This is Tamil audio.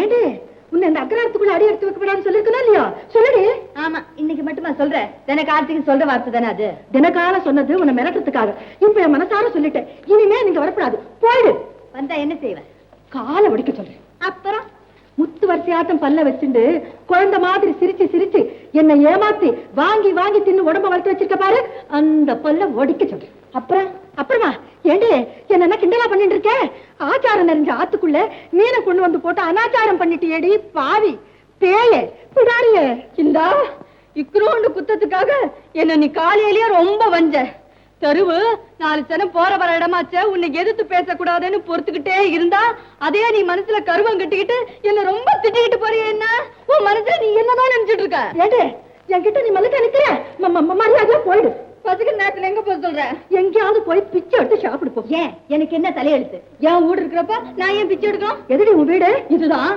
ஏண்டே உன்னை இந்த அக்ராரத்துக்குள்ள அடி எடுத்து வைக்கப்படாதுன்னு சொல்லிருக்கணும் இல்லையா? சொல்லுடி. ஆமா, இன்னைக்கு மட்டுமா சொல்ற? தினகாலத்துக்கு சொல்ற வார்த்தை தானே அது. தினகால சொன்னது உன்னை மிரட்டுறதுக்காக. இப்ப என் மனசார சொல்லிட்டேன், இனிமே நீங்க வரக்கூடாது, போயிடு. வந்தா என்ன செய்வேன்? காலை ஒடிக்க சொல்றேன். அப்புறம் முத்து வரிசையாட்டம் பல்ல வச்சுண்டு குழந்தை மாதிரி சிரிச்சு சிரிச்சு என்னை ஏமாத்தி வாங்கி வாங்கி தின்னு உடம்ப வளர்த்து வச்சிருக்க பாரு, அந்த பல்ல ஒடிக்க சொல்றேன். அப்புறமா ஏண்டே என்ன கிண்டலா பண்ணிட்டு இருக்க? ஆச்சாரம் நிறைஞ்ச ஆத்துக்குள்ள மீனை கொண்டு வந்து போட்டு அனாச்சாரம் பண்ணிட்டு ஏடி பாவி பேயே பிடாரிய. இந்தா இக்ரோண்டு குத்தத்துக்காக என்ன நீ காலையிலேயே ரொம்ப வஞ்ச. தெருவு 4 சனம் போற வர இடமாச்ச, உன்னை எதிர்த்து பேசக்கூடாதுன்னு பொறுத்துக்கிட்டே இருந்தா அதே நீ மனசுல கருவம் கட்டிக்கிட்டு என்ன ரொம்ப திட்டிக்கிட்டு போறிய. என்ன உன் மனசுல நீ என்னதான் நினைச்சிட்டு இருக்க? ஏண்டே என்கிட்ட நீ மல்லுக்க நிக்கிற மரியாதையா போயிடு. பசிக்கிற நேரத்துல எங்க போய் சொல்ற? எங்கேயாவது போய் பிச்சை எடுத்து சாப்பிடு போ. ஏன் எனக்கு என்ன தலையெழுத்து? என் வீடு இருக்கிறப்ப நான் ஏன் பிச்சை எடுக்கணும்? எதுடி உன் வீடு? இதுதான்.